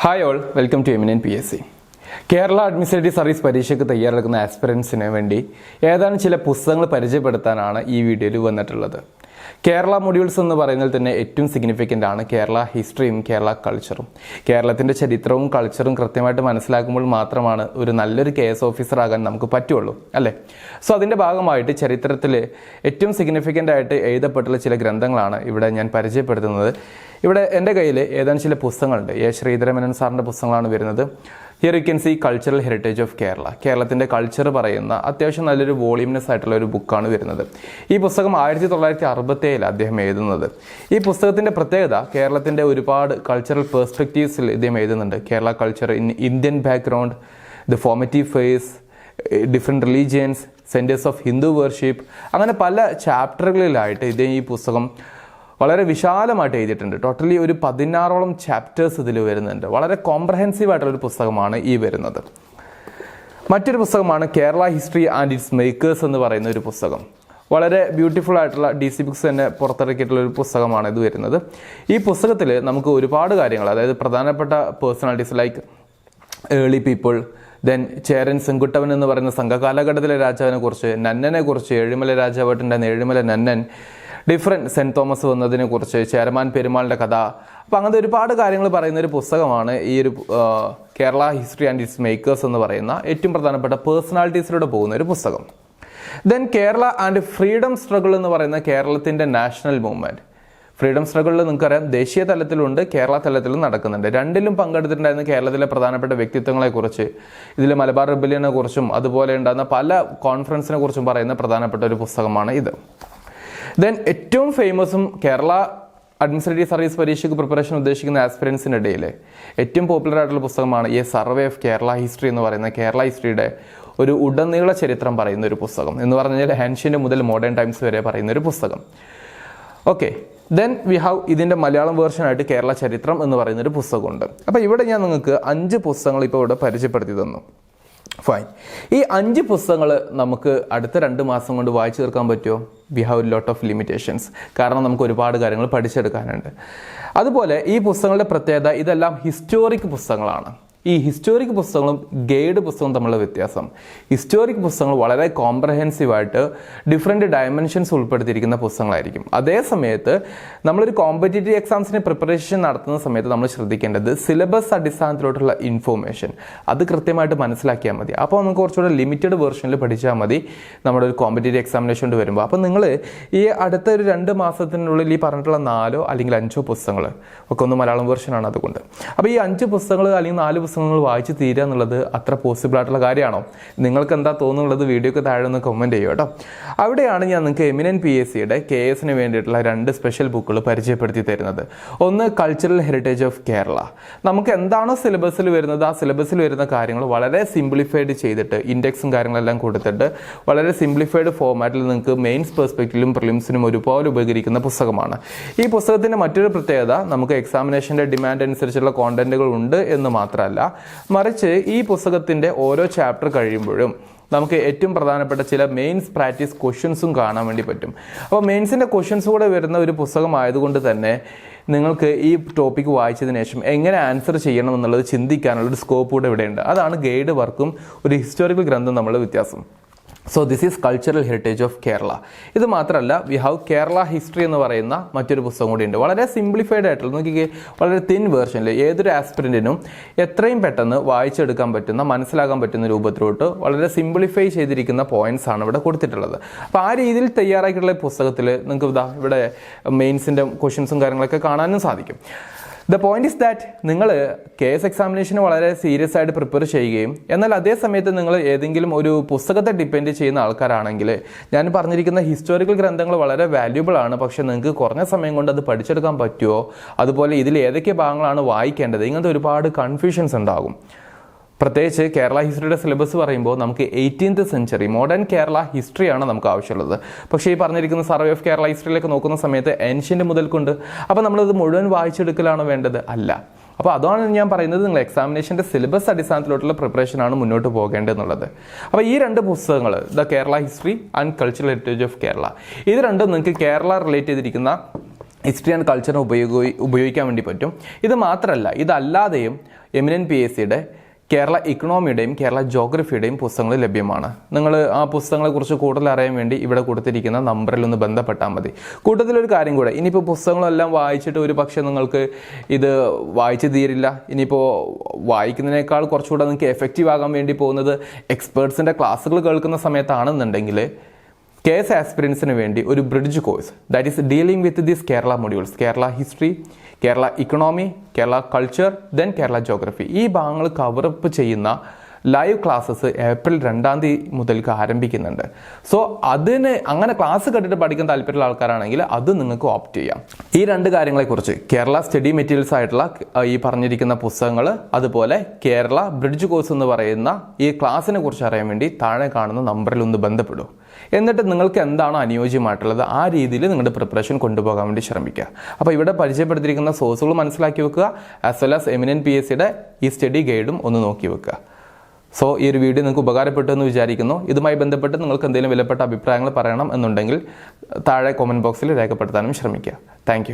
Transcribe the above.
Hi all, welcome to eminent PSC. Kerala administrative service പരീക്ഷയ്ക്ക് തയ്യാറെടുക്കുന്ന ആസ്പിറൻസിന് വേണ്ടി ഏതാനും ചില പുസ്തകങ്ങൾ പരിചയപ്പെടുത്താനാണ് ഈ വീഡിയോയിൽ വന്നിട്ടുള്ളത്. കേരള മൊഡ്യൂൾസ് എന്ന് പറയുന്നതിൽ തന്നെ ഏറ്റവും സിഗ്നിഫിക്കൻ്റ് ആണ് കേരള ഹിസ്റ്ററിയും കേരള കൾച്ചറും. കേരളത്തിൻ്റെ ചരിത്രവും കൾച്ചറും കൃത്യമായിട്ട് മനസ്സിലാക്കുമ്പോൾ മാത്രമാണ് ഒരു നല്ലൊരു KS ഓഫീസർ ആകാൻ നമുക്ക് പറ്റുള്ളൂ, അല്ലേ? സോ അതിൻ്റെ ഭാഗമായിട്ട് ചരിത്രത്തിൽ ഏറ്റവും സിഗ്നിഫിക്കൻ്റ് ആയിട്ട് എഴുതപ്പെട്ടുള്ള ചില ഗ്രന്ഥങ്ങളാണ് ഇവിടെ ഞാൻ പരിചയപ്പെടുത്തുന്നത്. ഇവിടെ എൻ്റെ കയ്യിൽ ഏതാനും ചില പുസ്തകങ്ങളുണ്ട്. ശ്രീധരമേനോൻ സാറിൻ്റെ പുസ്തകങ്ങളാണ് വരുന്നത്. Here you can see cultural heritage of Kerala. കേരളത്തിൻ്റെ കൾച്ചർ പറയുന്ന അത്യാവശ്യം നല്ലൊരു വോളിയംനെസ് ആയിട്ടുള്ള ഒരു ബുക്കാണ് വരുന്നത്. ഈ പുസ്തകം 1967 അദ്ദേഹം എഴുതുന്നത്. ഈ പുസ്തകത്തിൻ്റെ പ്രത്യേകത കേരളത്തിൻ്റെ ഒരുപാട് കൾച്ചറൽ പെർസ്പെക്റ്റീവ്സിൽ ഇദ്ദേഹം എഴുതുന്നുണ്ട്. Kerala culture in Indian background, the formative phase, different religions, centres of Hindu worship, അങ്ങനെ പല ചാപ്റ്ററുകളിലായിട്ട് ഇദ്ദേഹം ഈ പുസ്തകം വളരെ വിശാലമായിട്ട് എഴുതിയിട്ടുണ്ട്. ടോട്ടലി ഒരു 16ഓളം ചാപ്റ്റേഴ്സ് ഇതിൽ വരുന്നുണ്ട്. വളരെ കോംപ്രഹെൻസീവ് ആയിട്ടുള്ളൊരു പുസ്തകമാണ് ഈ വരുന്നത്. മറ്റൊരു പുസ്തകമാണ് Kerala history and it's makers എന്ന് പറയുന്ന ഒരു പുസ്തകം. വളരെ ബ്യൂട്ടിഫുൾ ആയിട്ടുള്ള DC ബുക്സ് തന്നെ പുറത്തിറക്കിയിട്ടുള്ള ഒരു പുസ്തകമാണ് ഇത് വരുന്നത്. ഈ പുസ്തകത്തിൽ നമുക്ക് ഒരുപാട് കാര്യങ്ങൾ, അതായത് പ്രധാനപ്പെട്ട personalities like early people, then Cheran Senguttuvan എന്ന് പറയുന്ന സംഘകാലഘട്ടത്തിലെ രാജാവിനെ കുറിച്ച്, നന്നനെ കുറിച്ച്, ഏഴിമല രാജാവായിട്ടുണ്ടായിരുന്ന Ezhimala Nannan, different saint Thomas വന്നതിനെ കുറിച്ച്, ചേരമാൻ പെരുമാളിൻ്റെ കഥ, അപ്പോൾ അങ്ങനത്തെ ഒരുപാട് കാര്യങ്ങൾ പറയുന്ന ഒരു പുസ്തകമാണ് ഈ ഒരു Kerala history and it's makers എന്ന് പറയുന്ന ഏറ്റവും പ്രധാനപ്പെട്ട പേഴ്സണാലിറ്റീസിലൂടെ പോകുന്ന ഒരു പുസ്തകം. Then Kerala and freedom struggle എന്ന് പറയുന്ന കേരളത്തിൻ്റെ നാഷണൽ മൂവ്മെൻറ്റ്. ഫ്രീഡം സ്ട്രഗിളിൽ നിങ്ങൾക്കറിയാം ദേശീയ തലത്തിലുണ്ട്, കേരള തലത്തിലും നടക്കുന്നുണ്ട്. രണ്ടിലും പങ്കെടുത്തിട്ടുണ്ടായിരുന്ന കേരളത്തിലെ പ്രധാനപ്പെട്ട വ്യക്തിത്വങ്ങളെക്കുറിച്ച്, ഇതിൽ മലബാർ റിബല്യനെ കുറിച്ചും അതുപോലെ ഉണ്ടാകുന്ന പല കോൺഫറൻസിനെ കുറിച്ചും പറയുന്ന പ്രധാനപ്പെട്ട ഒരു പുസ്തകമാണ് ഇത്. ദെൻ ഏറ്റവും ഫേമസും കേരള അഡ്മിനിസ്ട്രേറ്റീവ് സർവീസ് പരീക്ഷയ്ക്ക് പ്രിപ്പറേഷൻ ഉദ്ദേശിക്കുന്ന ആസ്പിറൻസിൻ്റെ ഇടയിൽ ഏറ്റവും പോപ്പുലർ ആയിട്ടുള്ള പുസ്തകമാണ് ഈ സർവേ ഓഫ് കേരള ഹിസ്റ്ററി എന്ന് പറയുന്ന കേരള ഹിസ്റ്ററിയുടെ ഒരു ഉടനീള ചരിത്രം പറയുന്ന ഒരു പുസ്തകം. എന്ന് പറഞ്ഞാൽ ആൻഷ്യൻ്റ് മുതൽ മോഡേൺ ടൈംസ് വരെ പറയുന്ന ഒരു പുസ്തകം. ഓക്കെ, ദെൻ വി ഹാവ് ഇതിൻ്റെ മലയാളം വേർഷനായിട്ട് കേരള ചരിത്രം എന്ന് പറയുന്നൊരു പുസ്തകമുണ്ട്. അപ്പോൾ ഇവിടെ ഞാൻ നിങ്ങൾക്ക് 5 പുസ്തകങ്ങൾ ഇപ്പോൾ ഇവിടെ പരിചയപ്പെടുത്തി തന്നു. ഫൈൻ. ഈ 5 പുസ്തകങ്ങൾ നമുക്ക് അടുത്ത 2 മാസം കൊണ്ട് വായിച്ചു തീർക്കാൻ പറ്റുമോ? We have lot of limitations. കാരണം നമുക്ക് ഒരുപാട് കാര്യങ്ങൾ പഠിച്ചെടുക്കാനുണ്ട്. അതുപോലെ ഈ പുസ്തകങ്ങളുടെ പ്രത്യേകത, ഇതെല്ലാം ഹിസ്റ്റോറിക് പുസ്തകങ്ങളാണ്. ഈ ഹിസ്റ്റോറിക് പുസ്തകങ്ങളും ഗൈഡ് പുസ്തകവും തമ്മിലുള്ള വ്യത്യാസം, ഹിസ്റ്റോറിക് പുസ്തകങ്ങൾ വളരെ കോംപ്രഹെൻസീവായിട്ട് ഡിഫറെൻറ്റ് ഡയമെൻഷൻസ് ഉൾപ്പെടുത്തിയിരിക്കുന്ന പുസ്തകങ്ങളായിരിക്കും. അതേ സമയത്ത് നമ്മളൊരു കോമ്പറ്റേറ്റീവ് എക്സാംസിന് പ്രിപ്പറേഷൻ നടത്തുന്ന സമയത്ത് നമ്മൾ ശ്രദ്ധിക്കേണ്ടത് സിലബസ് അടിസ്ഥാനത്തിലോട്ടുള്ള ഇൻഫോർമേഷൻ അത് കൃത്യമായിട്ട് മനസ്സിലാക്കിയാൽ മതി. അപ്പോൾ നമുക്ക് കുറച്ചുകൂടെ ലിമിറ്റഡ് വേർഷനിൽ പഠിച്ചാൽ മതി നമ്മുടെ ഒരു കോമ്പറ്റേറ്റീവ് എക്സാമിനേഷൻ വരുമ്പോൾ. അപ്പോൾ നിങ്ങൾ ഈ അടുത്ത ഒരു 2 മാസത്തിനുള്ളിൽ ഈ പറഞ്ഞിട്ടുള്ള 4 അല്ലെങ്കിൽ 5 പുസ്തകങ്ങൾ ഒക്കെ ഒന്ന് മലയാളം വേർഷനാണ്. അതുകൊണ്ട് അപ്പോൾ ഈ 5 പുസ്തകങ്ങൾ അല്ലെങ്കിൽ 4 പുസ്തകങ്ങൾ വായിച്ച് തീരുക എന്നുള്ളത് അത്ര പോസിബിൾ ആയിട്ടുള്ള കാര്യമാണോ? നിങ്ങൾക്ക് എന്താ തോന്നുന്നുള്ളത് വീഡിയോക്ക് താഴെ ഒന്ന് കമൻറ്റ് ചെയ്യുക കേട്ടോ. അവിടെയാണ് ഞാൻ നിങ്ങൾക്ക് എമിനന്റ് PSCയുടെ KSന് വേണ്ടിയിട്ടുള്ള 2 സ്പെഷ്യൽ ബുക്കുകൾ പരിചയപ്പെടുത്തി തരുന്നത്. ഒന്ന് കൾച്ചറൽ ഹെറിറ്റേജ് ഓഫ് കേരള. നമുക്ക് എന്താണോ സിലബസിൽ വരുന്നത് ആ സിലബസിൽ വരുന്ന കാര്യങ്ങൾ വളരെ സിംപ്ലിഫൈഡ് ചെയ്തിട്ട് ഇൻഡെക്സും കാര്യങ്ങളെല്ലാം കൊടുത്തിട്ട് വളരെ സിംപ്ലിഫൈഡ് ഫോർമാറ്റിൽ നിങ്ങൾക്ക് മെയിൻസ് പെർസ്പെക്റ്റീവിലും പ്രിലിംസിനും ഒരുപാട് ഉപകരിക്കുന്ന പുസ്തകമാണ്. ഈ പുസ്തകത്തിൻ്റെ മറ്റൊരു പ്രത്യേകത, നമുക്ക് എക്സാമിനേഷൻ്റെ ഡിമാൻഡ് അനുസരിച്ചുള്ള കോണ്ടന്റുകൾ ഉണ്ട് എന്ന് മാത്രമല്ല, മറിച്ച് ഈ പുസ്തകത്തിൻ്റെ ഓരോ ചാപ്റ്റർ കഴിയുമ്പോഴും നമുക്ക് ഏറ്റവും പ്രധാനപ്പെട്ട ചില മെയിൻസ് പ്രാക്ടീസ് ക്വസ്റ്റ്യൻസും കാണാൻ വേണ്ടി പറ്റും. അപ്പോൾ മെയിൻസിൻ്റെ ക്വസ്റ്റ്യൻസ് കൂടെ വരുന്ന ഒരു പുസ്തകമായതുകൊണ്ട് തന്നെ നിങ്ങൾക്ക് ഈ ടോപ്പിക്ക് വായിച്ചതിന് ശേഷം എങ്ങനെ ആൻസർ ചെയ്യണം എന്നുള്ളത് ചിന്തിക്കാനുള്ളൊരു സ്കോപ്പ് കൂടെ ഇവിടെയുണ്ട്. അതാണ് ഗൈഡ് വർക്കും ഒരു ഹിസ്റ്റോറിക്കൽ ഗ്രന്ഥം തമ്മിലുള്ള വ്യത്യാസം. So this is cultural heritage of Kerala. ഇത് മാത്രമല്ല, വി ഹാവ് കേരള ഹിസ്റ്ററി എന്ന് പറയുന്ന മറ്റൊരു പുസ്തകം കൂടിയുണ്ട്. വളരെ സിംപ്ലിഫൈഡ് ആയിട്ടുള്ള, നോക്കിക്കേ, വളരെ തിൻ വേർഷനിൽ ഏതൊരു ആസ്പിരൻറ്റിനും എത്രയും പെട്ടെന്ന് വായിച്ചെടുക്കാൻ പറ്റുന്ന, മനസ്സിലാക്കാൻ പറ്റുന്ന രൂപത്തിലോട്ട് വളരെ സിംപ്ലിഫൈ ചെയ്തിരിക്കുന്ന പോയിന്റ്സ് ആണ് ഇവിടെ കൊടുത്തിട്ടുള്ളത്. അപ്പോൾ ആ രീതിയിൽ തയ്യാറാക്കിയിട്ടുള്ള പുസ്തകത്തിൽ നിങ്ങൾക്ക് ഇവിടെ മെയിൻസിൻ്റെ ക്വസ്റ്റ്യൻസും കാര്യങ്ങളൊക്കെ കാണാനും സാധിക്കും. ദ പോയിന്റ് ഇസ് ദാറ്റ് നിങ്ങൾ KS എക്സാമിനേഷന് വളരെ സീരിയസ് ആയിട്ട് പ്രിപ്പയർ ചെയ്യുകയും എന്നാൽ അതേ സമയത്ത് നിങ്ങൾ ഏതെങ്കിലും ഒരു പുസ്തകത്തെ ഡിപ്പെൻഡ് ചെയ്യുന്ന ആൾക്കാരാണെങ്കിൽ ഞാൻ പറഞ്ഞിരിക്കുന്ന ഹിസ്റ്റോറിക്കൽ ഗ്രന്ഥങ്ങൾ വളരെ വാല്യൂബിൾ ആണ്. പക്ഷേ നിങ്ങൾക്ക് കുറഞ്ഞ സമയം കൊണ്ട് അത് പഠിച്ചെടുക്കാൻ പറ്റുമോ? അതുപോലെ ഇതിൽ ഏതൊക്കെ ഭാഗങ്ങളാണ് വായിക്കേണ്ടത്? ഇങ്ങനത്തെ ഒരുപാട് കൺഫ്യൂഷൻസ് ഉണ്ടാകും. പ്രത്യേകിച്ച് കേരള ഹിസ്റ്ററിയുടെ സിലബസ് പറയുമ്പോൾ നമുക്ക് 18th സെഞ്ചുറി മോഡേൺ കേരള ഹിസ്റ്ററിയാണ് നമുക്ക് ആവശ്യമുള്ളത്. പക്ഷേ ഈ പറഞ്ഞിരിക്കുന്ന സർവേ ഓഫ് കേരള ഹിസ്റ്ററിയിലേക്ക് നോക്കുന്ന സമയത്ത് ഏൻഷ്യൻ്റ് മുതൽക്കുണ്ട്. അപ്പോൾ നമ്മളത് മുഴുവൻ വായിച്ചെടുക്കലാണോ വേണ്ടത്? അല്ല. അപ്പോൾ അതാണ് ഞാൻ പറയുന്നത്, നിങ്ങൾ എക്സാമിനേഷൻ്റെ സിലബസ് അടിസ്ഥാനത്തിലോട്ടുള്ള പ്രിപ്പറേഷനാണ് മുന്നോട്ട് പോകേണ്ടതെന്നുള്ളത്. അപ്പോൾ ഈ 2 പുസ്തകങ്ങൾ, the Kerala history and cultural heritage of Kerala, ഇത് രണ്ടും നിങ്ങൾക്ക് കേരള റിലേറ്റ് ചെയ്തിരിക്കുന്ന ഹിസ്റ്ററി ആൻഡ് കൾച്ചറിനെ ഉപയോഗിക്കാൻ വേണ്ടി പറ്റും. ഇത് മാത്രമല്ല, ഇതല്ലാതെയും എമിനൻ PSCയുടെ കേരള ഇക്കണോമിയുടെയും കേരള ജോഗ്രഫിയുടെയും പുസ്തകങ്ങൾ ലഭ്യമാണ്. നിങ്ങൾ ആ പുസ്തകങ്ങളെക്കുറിച്ച് കൂടുതൽ അറിയാൻ വേണ്ടി ഇവിടെ കൊടുത്തിരിക്കുന്ന നമ്പറിൽ ഒന്ന് ബന്ധപ്പെട്ടാൽ മതി. കൂട്ടത്തിലൊരു കാര്യം കൂടെ, ഇനിയിപ്പോൾ പുസ്തകങ്ങളെല്ലാം വായിച്ചിട്ട് ഒരു പക്ഷേ നിങ്ങൾക്ക് ഇത് വായിച്ചു തീരില്ല. ഇനിയിപ്പോൾ വായിക്കുന്നതിനേക്കാൾ കുറച്ചുകൂടെ നിങ്ങൾക്ക് എഫക്റ്റീവ് ആകാൻ വേണ്ടി പോകുന്നത് എക്സ്പേർട്സിൻ്റെ ക്ലാസ്സുകൾ കേൾക്കുന്ന സമയത്താണെന്നുണ്ടെങ്കിൽ KS ആസ്പിരൻസിന് വേണ്ടി ഒരു bridge course, that is dealing with these Kerala modules, Kerala history, Kerala economy, Kerala culture, then Kerala geography, ഈ ഭാഗങ്ങൾ കവറപ്പ് ചെയ്യുന്ന ലൈവ് ക്ലാസ്സസ് ഏപ്രിൽ 2 മുതൽക്ക് ആരംഭിക്കുന്നുണ്ട്. സോ അതിന് അങ്ങനെ ക്ലാസ് കേട്ടിട്ട് പഠിക്കാൻ താല്പര്യമുള്ള ആൾക്കാരാണെങ്കിൽ അത് നിങ്ങൾക്ക് ഓപ്റ്റ് ചെയ്യാം. ഈ 2 കാര്യങ്ങളെക്കുറിച്ച്, കേരള സ്റ്റഡി മെറ്റീരിയൽസ് ആയിട്ടുള്ള ഈ പറഞ്ഞിരിക്കുന്ന പുസ്തകങ്ങൾ, അതുപോലെ കേരള ബ്രിഡ്ജ് കോഴ്സ് എന്ന് പറയുന്ന ഈ ക്ലാസ്സിനെ കുറിച്ച് അറിയാൻ വേണ്ടി താഴെ കാണുന്ന നമ്പറിൽ ഒന്ന് ബന്ധപ്പെടൂ. എന്നിട്ട് നിങ്ങൾക്ക് എന്താണോ അനുയോജ്യമായിട്ടുള്ളത് ആ രീതിയിൽ നിങ്ങളുടെ പ്രിപ്പറേഷൻ കൊണ്ടുപോകാൻ വേണ്ടി ശ്രമിക്കുക. അപ്പോൾ ഇവിടെ പരിചയപ്പെടുത്തിയിരിക്കുന്ന സോഴ്സുകൾ മനസ്സിലാക്കി വെക്കുക, ആസ് വെൽ ആസ് എമിനൻ PSCയുടെ ഈ സ്റ്റഡി ഗൈഡും ഒന്ന് നോക്കി വെക്കുക. സോ ഈ ഒരു വീഡിയോ നിങ്ങൾക്ക് ഉപകാരപ്പെട്ടു എന്ന് വിചാരിക്കുന്നു. ഇതുമായി ബന്ധപ്പെട്ട് നിങ്ങൾക്ക് എന്തെങ്കിലും വിലപ്പെട്ട അഭിപ്രായങ്ങൾ പറയണം എന്നുണ്ടെങ്കിൽ താഴെ കമൻറ്റ് ബോക്സിൽ രേഖപ്പെടുത്താനും ശ്രമിക്കുക. താങ്ക്